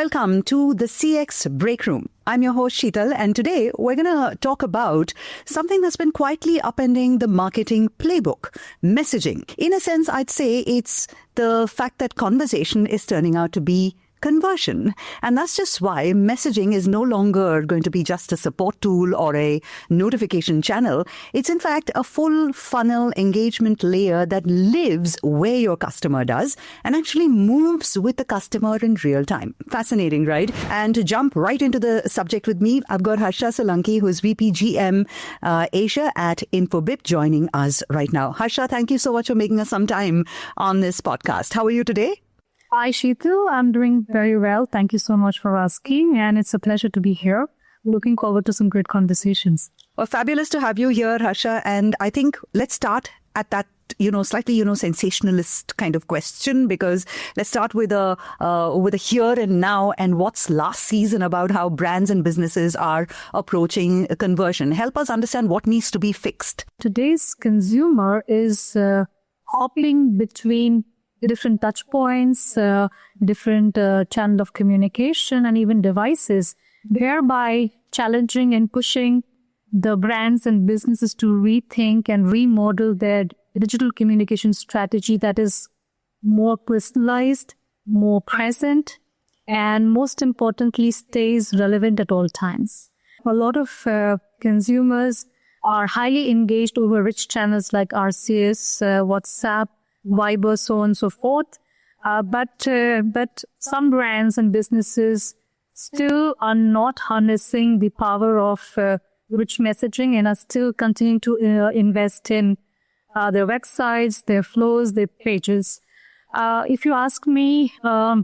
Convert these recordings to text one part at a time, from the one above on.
Welcome to the CX Breakroom. I'm your host Sheetal, and today we're going to talk about something that's been quietly upending the marketing playbook, messaging. In a sense, I'd say it's the fact that conversation is turning out to be conversion. And that's just why messaging is no longer going to be just a support tool or a notification channel. It's in fact a full funnel engagement layer that lives where your customer does and actually moves with the customer in real time. Fascinating, right? And to jump right into the subject with me, I've got Harsha Solanki, who's VP GM Asia at Infobip, joining us right now. Harsha, thank you so much for making us some time on this podcast. How are you today? Hi, Sheetal. I'm doing very well. Thank you so much for asking. And it's a pleasure to be here. Looking forward to some great conversations. Well, fabulous to have you here, Harsha. And I think let's start at that, slightly, sensationalist kind of question, because let's start with a here and now and what's last season about how brands and businesses are approaching conversion. Help us understand what needs to be fixed. Today's consumer is hopping between different touch points, different channel of communication, and even devices, thereby challenging and pushing the brands and businesses to rethink and remodel their digital communication strategy that is more personalized, more present, and most importantly, stays relevant at all times. A lot of consumers are highly engaged over rich channels like RCS, WhatsApp, Viber, so on and so forth. But some brands and businesses still are not harnessing the power of rich messaging and are still continuing to invest in their websites, their flows, their pages. If you ask me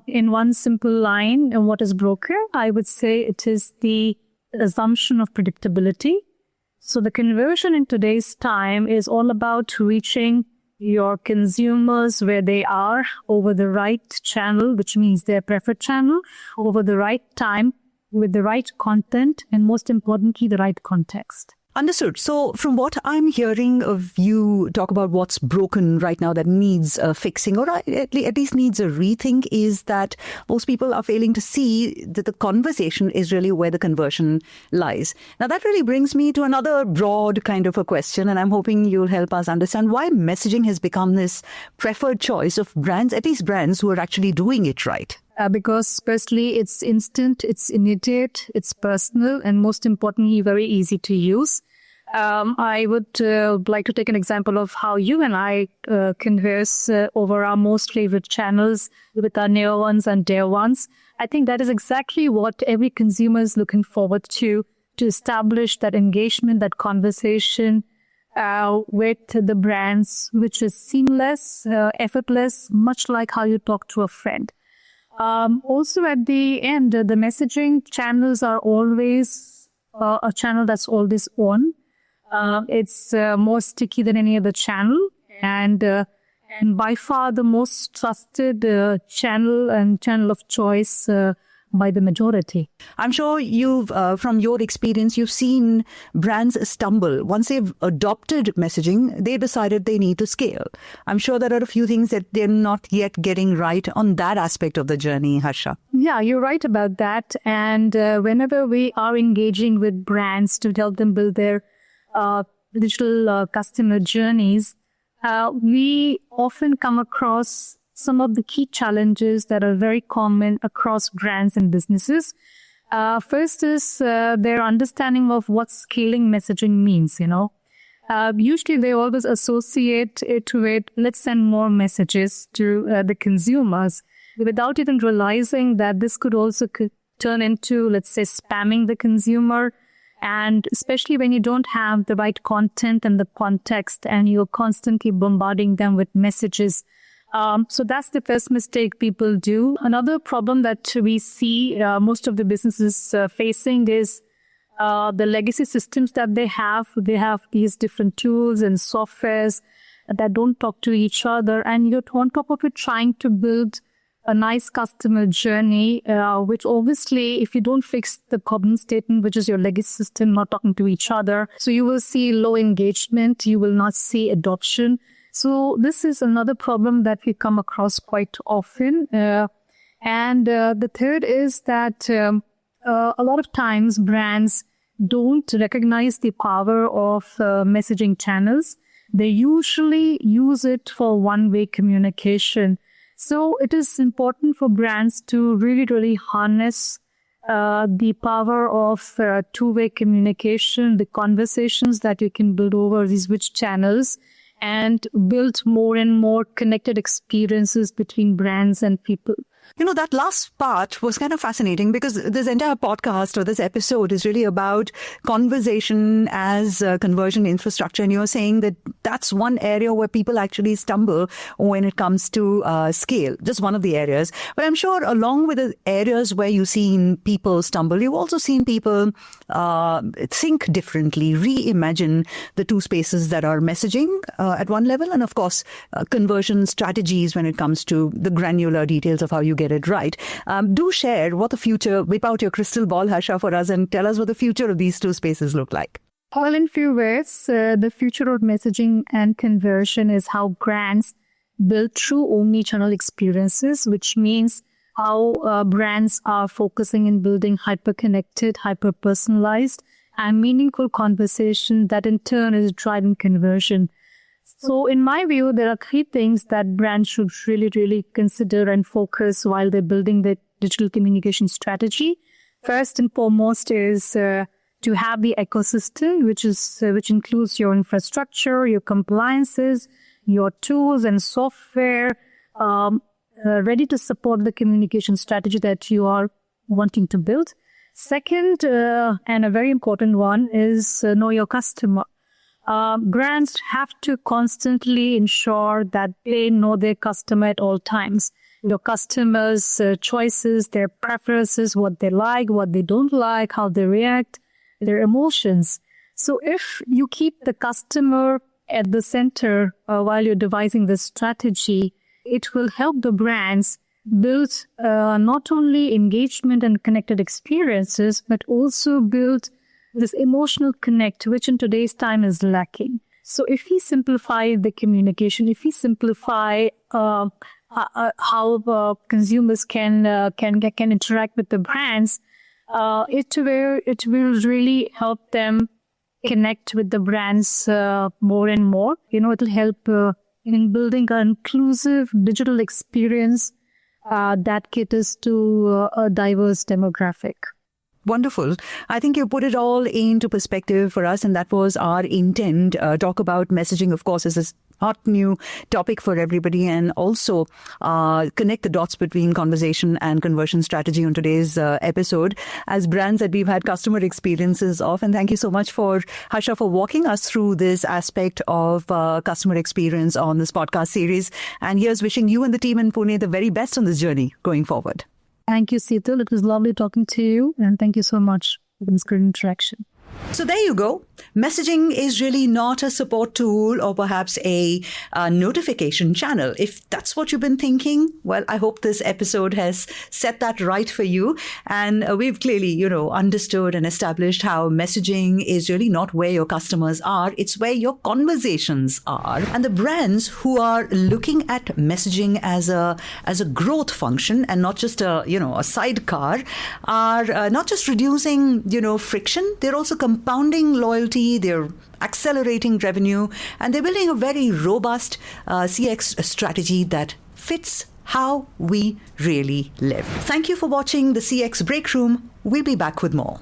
in one simple line, what is broken, I would say it is the assumption of predictability. So the conversion in today's time is all about reaching your consumers where they are over the right channel, which means their preferred channel, over the right time, with the right content, and most importantly, the right context. Understood. So from what I'm hearing of you talk about what's broken right now that needs fixing, or at least needs a rethink, is that most people are failing to see that the conversation is really where the conversion lies. Now, that really brings me to another broad kind of a question, and I'm hoping you'll help us understand why messaging has become this preferred choice of brands, at least brands who are actually doing it right. Because firstly, it's instant, it's immediate, it's personal, and most importantly, very easy to use. I would like to take an example of how you and I converse over our most favorite channels with our near ones and dear ones. I think that is exactly what every consumer is looking forward to establish that engagement, that conversation with the brands, which is seamless, effortless, much like how you talk to a friend. Also at the end, the messaging channels are always a channel that's always on. It's more sticky than any other channel, and by far the most trusted channel and channel of choice by the majority. I'm sure you've, from your experience, you've seen brands stumble. Once they've adopted messaging, they decided they need to scale. I'm sure there are a few things that they're not yet getting right on that aspect of the journey, Harsha. Yeah, you're right about that. And whenever we are engaging with brands to help them build their digital customer journeys, we often come across some of the key challenges that are very common across brands and businesses. First is their understanding of what scaling messaging means, Usually they always associate it with, let's send more messages to the consumers, without even realizing that this could also turn into, let's say, spamming the consumer. And especially when you don't have the right content and the context and you're constantly bombarding them with messages. So that's the first mistake people do. Another problem that we see most of the businesses facing is the legacy systems that they have. They have these different tools and softwares that don't talk to each other. And you're on top of it trying to build a nice customer journey, which obviously, if you don't fix the problem statement, which is your legacy system not talking to each other, so you will see low engagement, you will not see adoption. So this is another problem that we come across quite often. And the third is that a lot of times brands don't recognize the power of messaging channels. They usually use it for one-way communication. So it is important for brands to really harness the power of two-way communication, the conversations that you can build over these rich channels, and build more and more connected experiences between brands and people. That last part was kind of fascinating because this entire podcast or this episode is really about conversation as conversion infrastructure. And you're saying that that's one area where people actually stumble when it comes to scale, just one of the areas. But I'm sure along with the areas where you've seen people stumble, you've also seen people think differently, reimagine the two spaces that are messaging at one level and, of course, conversion strategies when it comes to the granular details of how you get it right. Do share what the future, whip out your crystal ball, Harsha, for us and tell us what the future of these two spaces look like. Well, in few ways, the future of messaging and conversion is how brands build true omni-channel experiences, which means how brands are focusing in building hyper-connected, hyper-personalized, and meaningful conversation that in turn is driving conversion. So in my view, there are three things that brands should really consider and focus while they're building their digital communication strategy. First and foremost is to have the ecosystem, which includes your infrastructure, your compliances, your tools and software, ready to support the communication strategy that you are wanting to build. Second, and a very important one, is know your customer. Brands have to constantly ensure that they know their customer at all times. Your customers' choices, their preferences, what they like, what they don't like, how they react, their emotions. So if you keep the customer at the center while you're devising this strategy, it will help the brands build not only engagement and connected experiences, but also build this emotional connect, which in today's time is lacking. So if we simplify the communication, if we simplify how consumers can interact with the brands, it will really help them connect with the brands more and more. It will help in building an inclusive digital experience that caters to a diverse demographic. Wonderful. I think you put it all into perspective for us, and that was our intent. Talk about messaging, of course, is a hot new topic for everybody, and also connect the dots between conversation and conversion strategy on today's episode as brands that we've had customer experiences of. And thank you so much for Harsha for walking us through this aspect of customer experience on this podcast series. And here's wishing you and the team in Pune the very best on this journey going forward. Thank you, Seetal. It was lovely talking to you, and thank you so much for this great interaction. So there you go. Messaging is really not a support tool or perhaps a notification channel. If that's what you've been thinking, well, I hope this episode has set that right for you. And we've clearly, understood and established how messaging is really not where your customers are. It's where your conversations are. And the brands who are looking at messaging as a growth function and not just a sidecar are not just reducing, friction. They're also compounding loyalty, they're accelerating revenue, and they're building a very robust CX strategy that fits how we really live. Thank you for watching the CX Breakroom. We'll be back with more.